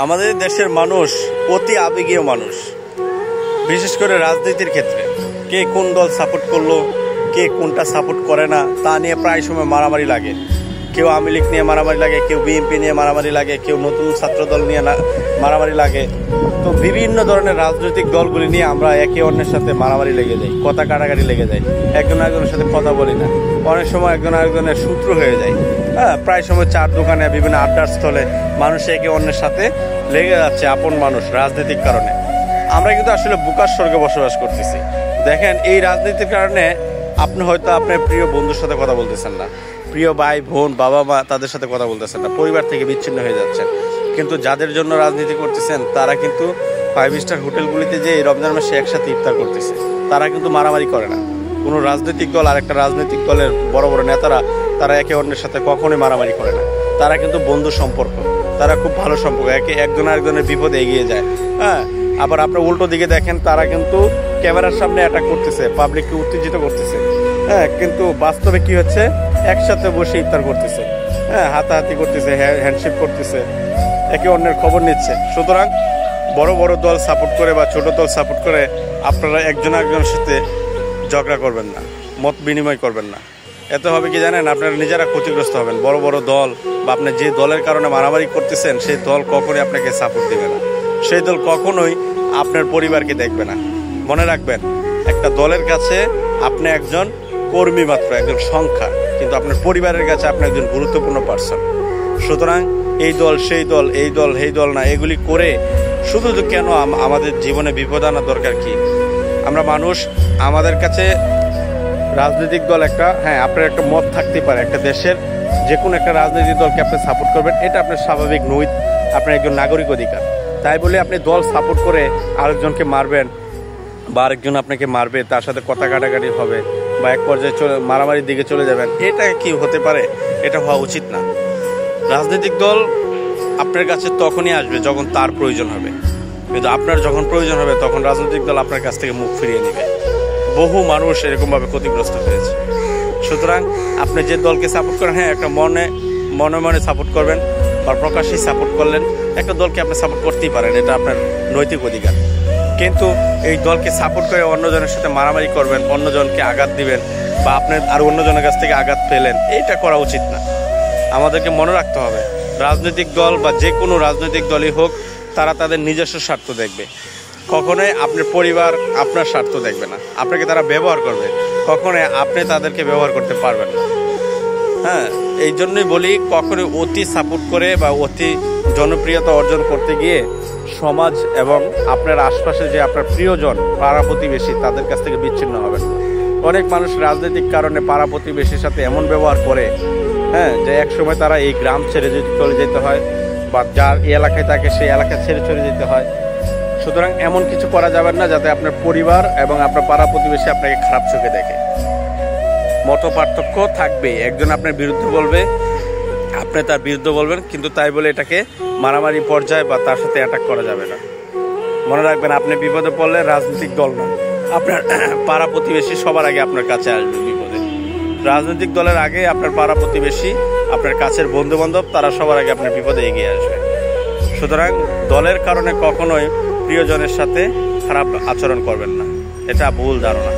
আমাদের দেশের মানুষ অতি আবেগীয় মানুষ, বিশেষ করে রাজনীতির ক্ষেত্রে। কে কোন দল সাপোর্ট করলো, কে কোনটা সাপোর্ট করে না তা নিয়ে প্রায় সময় মারামারি লাগে। কেউ আওয়ামী লীগ নিয়ে মারামারি লাগে, কেউ বিএনপি নিয়ে মারামারি লাগে, কেউ নতুন ছাত্র দল নিয়ে মারামারি লাগে। তো বিভিন্ন ধরনের রাজনৈতিক দলগুলি নিয়ে আমরা একে অন্যের সাথে মারামারি লেগে যাই, কথা কাটাকাটি লেগে যায়, একজন আরেকজনের সাথে কথা বলি না, অনেক সময় একজন আরেকজনের শত্রু হয়ে যায়। হ্যাঁ, প্রায় সময় চার দোকানে বিভিন্ন আড্ডার স্থলে মানুষ একে অন্যের সাথে লেগে যাচ্ছে, আপন মানুষ রাজনৈতিক কারণে। আমরা কিন্তু আসলে বুকার স্বর্গে বসবাস করতেছি। দেখেন, এই রাজনীতির কারণে আপনি হয়তো আপনার প্রিয় বন্ধুর সাথে কথা বলতেছেন না, প্রিয় ভাই বোন বাবা মা তাদের সাথে কথা বলতেছেন না, পরিবার থেকে বিচ্ছিন্ন হয়ে যাচ্ছেন। কিন্তু যাদের জন্য রাজনীতি করতেছেন তারা কিন্তু 5 স্টার হোটেলগুলিতে যে রমজান মাসে একসাথে ইফতার করতেছে, তারা কিন্তু মারামারি করে না। কোনো রাজনৈতিক দল আর একটা রাজনৈতিক দলের বড় বড় নেতারা তারা একে অন্যের সাথে কখনোই মারামারি করে না। তারা কিন্তু বন্ধু সম্পর্ক, তারা খুব ভালো সম্পর্ক, একজন আরেকজনের বিপদে এগিয়ে যায়। হ্যাঁ, আবার আপনার উল্টো দিকে দেখেন, তারা কিন্তু ক্যামেরার সামনে অ্যাটাক করতেছে, পাবলিককে উত্তেজিত করতেছে। হ্যাঁ, কিন্তু বাস্তবে কি হচ্ছে, একসাথে বসে ইফতার করতেছে, হ্যাঁ, হাতাহাতি করতেছে, হ্যান্ডশেক করতেছে, একে অন্যের খবর নিচ্ছে। সুতরাং বড় বড় দল সাপোর্ট করে বা ছোট দল সাপোর্ট করে আপনারা একজন একজনের সাথে ঝগড়া করবেন না, মত বিনিময় করবেন না। এতে হবে কি জানেন, আপনারা নিজেরা ক্ষতিগ্রস্ত হবেন। বড় বড় দল বা আপনি যে দলের কারণে মারামারি করতেছেন সেই দল কখনোই আপনাকে সাপোর্ট দেবে না, সেই দল কখনোই আপনার পরিবারকে দেখবে না। মনে রাখবেন, একটা দলের কাছে আপনি একজন কর্মী মাত্র, একজন সংখ্যা, কিন্তু আপনার পরিবারের কাছে আপনি একজন গুরুত্বপূর্ণ পার্সন। সুতরাং এই দল সেই দল, এই দল সেই দল না, এগুলি করে শুধু কেন আমাদের জীবনে বিপদ আনার দরকার কি? আমরা মানুষ, আমাদের কাছে রাজনৈতিক দল একটা, হ্যাঁ, আপনার একটা মত থাকতে পারে, একটা দেশের যে কোনো একটা রাজনৈতিক দলকে আপনি সাপোর্ট করবেন, এটা আপনার স্বাভাবিক নয়, আপনার একজন নাগরিক অধিকার। তাই বলে আপনি দল সাপোর্ট করে আরেকজনকে মারবেন বা আরেকজন আপনাকে মারবে, তার সাথে কথা কাটাকাটি হবে বা এক পর্যায়ে মারামারির দিকে চলে যাবেন, এটা কি হতে পারে? এটা হওয়া উচিত না। রাজনৈতিক দল আপনার কাছে তখনই আসবে যখন তার প্রয়োজন হবে, কিন্তু আপনার যখন প্রয়োজন হবে তখন রাজনৈতিক দল আপনার কাছ থেকে মুখ ফিরিয়ে নেবে। বহু মানুষ এরকমভাবে ক্ষতিগ্রস্ত হয়েছে। সুতরাং আপনি যে দলকে সাপোর্ট করেন, হ্যাঁ, একটা মনে মনে সাপোর্ট করবেন বা প্রকাশ্যেই সাপোর্ট করলেন, একটা দলকে আপনি সাপোর্ট করতেই পারেন, এটা আপনার নৈতিক অধিকার। কিন্তু এই দলকে সাপোর্ট করে অন্যজনের সাথে মারামারি করবেন, অন্যজনকে আঘাত দিবেন বা আপনি আর অন্যজনের কাছ থেকে আঘাত পেলেন, এইটা করা উচিত না। আমাদেরকে মনে রাখতে হবে, রাজনৈতিক দল বা যে কোনো রাজনৈতিক দলই হোক, তারা তাদের নিজস্ব স্বার্থ দেখবে, কখনোই আপনার পরিবার আপনার স্বার্থ দেখবে না। আপনাকে তারা ব্যবহার করবে, কখনোই আপনি তাদেরকে ব্যবহার করতে পারবেন না। হ্যাঁ, এই জন্যই বলি, কখনোই অতি সাপোর্ট করে বা অতি জনপ্রিয়তা অর্জন করতে গিয়ে সমাজ এবং আপনার আশপাশে যে আপনার প্রিয়জন, পাড়া প্রতিবেশী, তাদের কাছ থেকে বিচ্ছিন্ন হবেন না। অনেক মানুষ রাজনৈতিক কারণে পাড়া প্রতিবেশীর সাথে এমন ব্যবহার করে, হ্যাঁ, যে এক সময় তারা এই গ্রাম ছেড়ে চলে যেতে হয় বা যার এলাকায় থাকে সেই এলাকা ছেড়ে চলে যেতে হয়। সুতরাং এমন কিছু করা যাবে না যাতে আপনার পরিবার এবং আপনার পাড়া প্রতিবেশী আপনাকে খারাপ চোখে দেখে। মত পার্থক্য থাকবে, একজন আপনার বিরুদ্ধে বলবে, আপনি তার বিরুদ্ধে বলবেন, কিন্তু তাই বলে এটাকে মারামারি পর্যায়ে বা তার সাথে অ্যাটাক করা যাবে না। মনে রাখবেন, আপনি বিপদে পড়লে রাজনৈতিক দল না, আপনার পাড়া প্রতিবেশী সবার আগে আপনার কাছে আসবে বিপদে। রাজনৈতিক দলের আগে আপনার পাড়া প্রতিবেশী, আপনার কাছের বন্ধু বান্ধব, তারা সবার আগে আপনার বিপদে এগিয়ে আসবে। সুতরাং দলের কারণে কখনোই প্রিয়জনের সাথে খারাপ আচরণ করবেন না, এটা ভুল ধারণা।